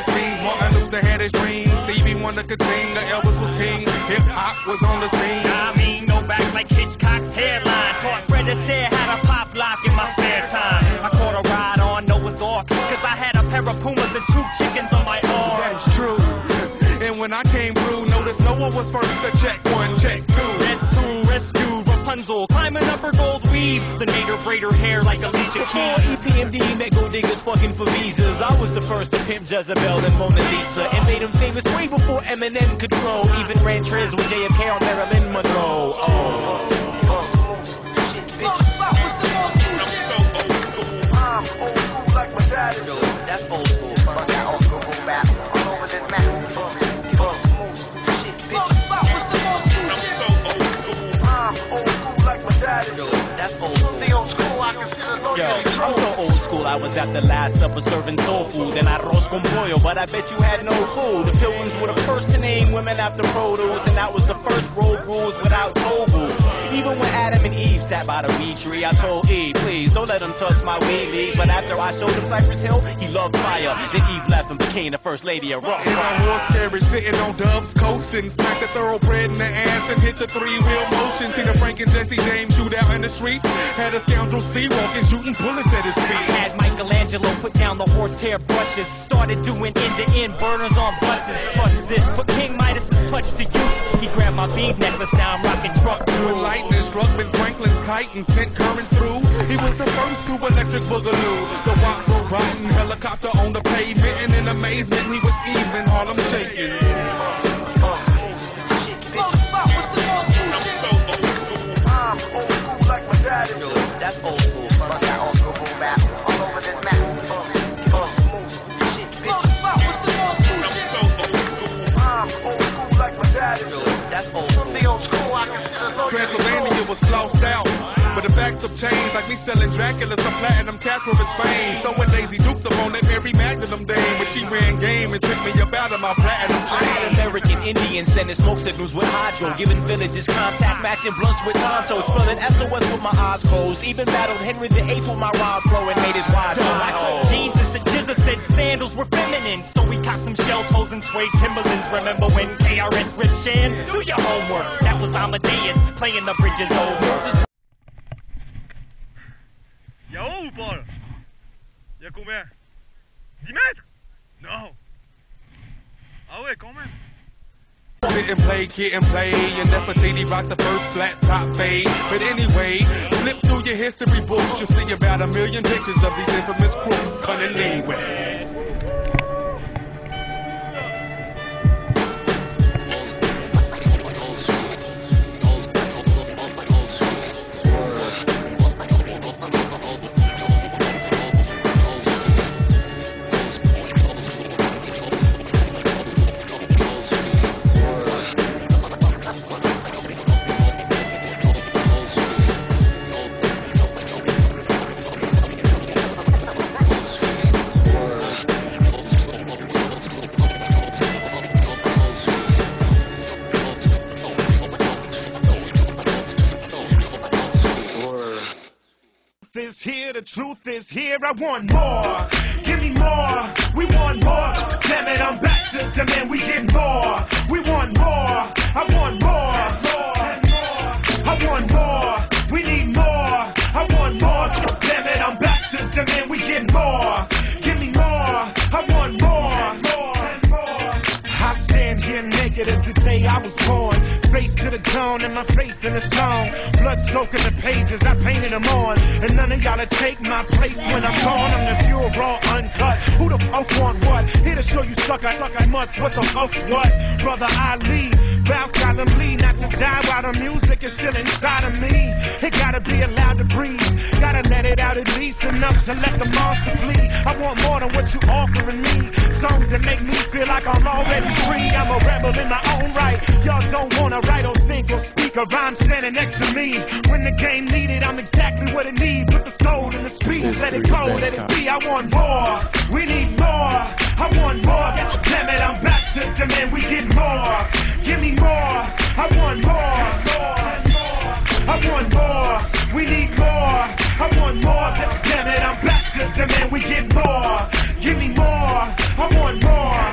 screams. Martin Luther had his dreams. Stevie Wonder could sing. The Elvis was king. Hip hop was on the scene. I mean, no back like Hitchcock's hairline. Taught Fred Astaire how to pop lock in my spare time. I caught a ride on Noah's Ark, cause I had a pair of Pumas and 2 chickens on my arm. That's true. And when I came through, noticed no one was first to check 1, check 2. Rescue, Rapunzel, climbing up her gold weave. The native braid her hair like Alicia Keys. Before EPMD met gold diggers fucking for visas, I was the first to pimp Jezebel and Mona Lisa, and made him famous way before Eminem could grow. Even ran trez with JFK on Marilyn Monroe. Oh. Shit, bitch. I'm old school like my dad is. That's old school. Fuck that old school boom bap all over this map. Shit, bitch. I'm old school like my dad is. That's old school. The old school I consider low. Yo, I'm so old school, I was at the Last Supper serving soul food and arroz con pollo, but I bet you had no clue. The Pilgrims were the first to name women after produce, and that was the first road rules without toll. Even when Adam and Eve sat by the weed tree, I told Eve, please don't let him touch my weed leaf. But after I showed him Cypress Hill, he loved fire. Then Eve left and became the first lady of rock. In a horse carriage, sitting on Dub's coasting, smacked the thoroughbred in the ass and hit the 3-wheel motion. Seen a Frank and Jesse James shoot out in the streets. Had a scoundrel sea-walking, shooting bullets at his feet. Had Michelangelo put down the horsehair brushes. Started doing end-to-end burners on buses. Trust this, but King Midas's touch to youth. He grabbed my bead necklace, now I'm rocking truck. When lightning struck Ben Franklin's kite and sent currents through, he was the first to electric boogaloo. The wop roboting helicopter on the pavement, and in amazement he was even Harlem shaking. Shit, bitch. I'm old school like my dad is. That's old school. Fuck that old school boom bap all over this map. Shit, bitch. I'm old school like my dad is. That's old school. The old school I consider low. Transylvania was flossed out, but the facts have changed. Like me selling Dracula some platinum cats for his fame. Throwing Daisy Dukes up on that Mary Magdalene dame, but she ran game and tricked me about in my platinum I had chain. American Indians sending smoke signals with hydro, giving villages contact, matching blunts with Tonto, spelling SOS with my eyes closed. Even battled Henry VIII with my rhyme flow and made his wives know. Jesus and Jizza said sandals were feminine, so we copped some shell toes and suede Timberlands. Remember when KRS ripped Shan? Do your homework. That was Amadeus playing the bridges over. Il y a haut ou pas là? Il y a combien? 10 mètres? Non. Ah ouais, quand même. Sit and play, kid and play, and Nefertiti rocked the first flat top fade. But anyway, flip through your history books, you'll see about 1 million pictures of these infamous crews coming anyway. Is here, the truth is here, I want more. Give me more, we want more. Damn it, I'm back to demand, we get more. We want more, I want more. I want more, we need more. I want more. Damn it, I'm back to demand, we get more. Give me more, I want more. I stand here naked as the day I was born. Face to the dawn and my faith in the song. Blood soaking the pages, I painted them on. And none of y'all to take my place when I'm gone. I'm the pure, raw, uncut. Who the f want what? Here to show you suck, I must. What the fuck's what? Brother Ali, vow solemnly not to die while the music is still inside of me. It gotta be allowed to breathe. Gotta let it out at least enough to let the monster flee. I want more than what you offering me. Songs that make me feel like I'm already free. I'm a rebel in my own right. Y'all don't wanna write or think or speak a rhyme standing next to me. When the game needed, I'm exactly what it need. Put the soul in the speech, let it go, let it be. I want more, we need more. I want more, damn it, I'm back to demand. We get more, give me more. I want more, I want more. We need more, I want more. Damn it, I'm back to demand. We get more, give me more. I want more.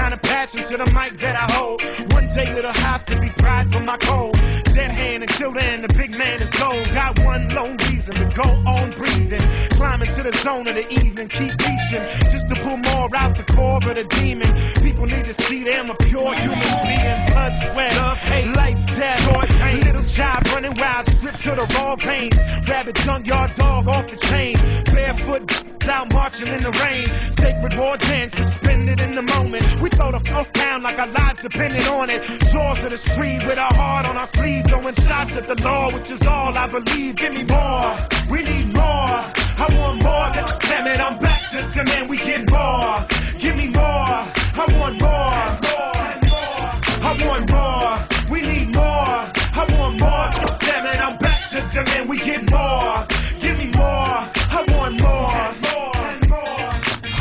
kind of passion to the mic that I hold. One day it'll have to be pride for my code. Dead hand until then, the big man is low. Got one lone reason to go on breathing. Climbing to the zone of the evening, keep reaching. Just to pull more out the core of the demon. People need to see them a pure human being. Blood, sweat, love, hate, life, death, joy, pain. Little child running wild, stripped to the raw veins. Rabbit, junkyard dog off the chain. Barefoot, out marching in the rain. Sacred war dance, suspended in the moment. We throw the fuck down like our lives depended on it. Jaws of the street with our heart on our sleeve. Throwing shots at the law, which is all I believe. Give me more, we need more. I want more, damn it, I'm back to demand. We get more, give me more. I want more, I want more, we need more. I want more, damn it, I'm back to demand. We get more, give me more. I want more.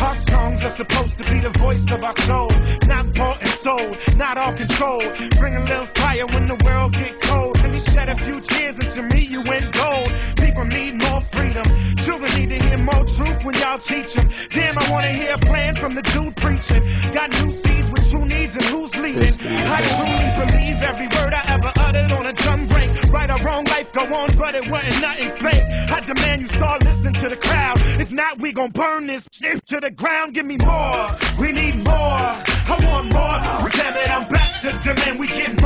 Our songs are supposed to be the voice of our soul, not bought and sold, not all controlled. Bring a little fire when the world get cold. Let me shed a few tears, and to me you went gold. People need more freedom. Children need to hear more truth when y'all teach them. Damn, I want to hear a plan from the dude preaching. Got new seeds with true needs and who's leading. I truly believe every word I ever uttered on a drum break. Right or wrong, life go on, but it wasn't nothing fake. I demand you start listening to the crowd. If not, we gon' burn this shit to the ground. Give me more, we need more. I want more, damn it, I'm back to demand. We get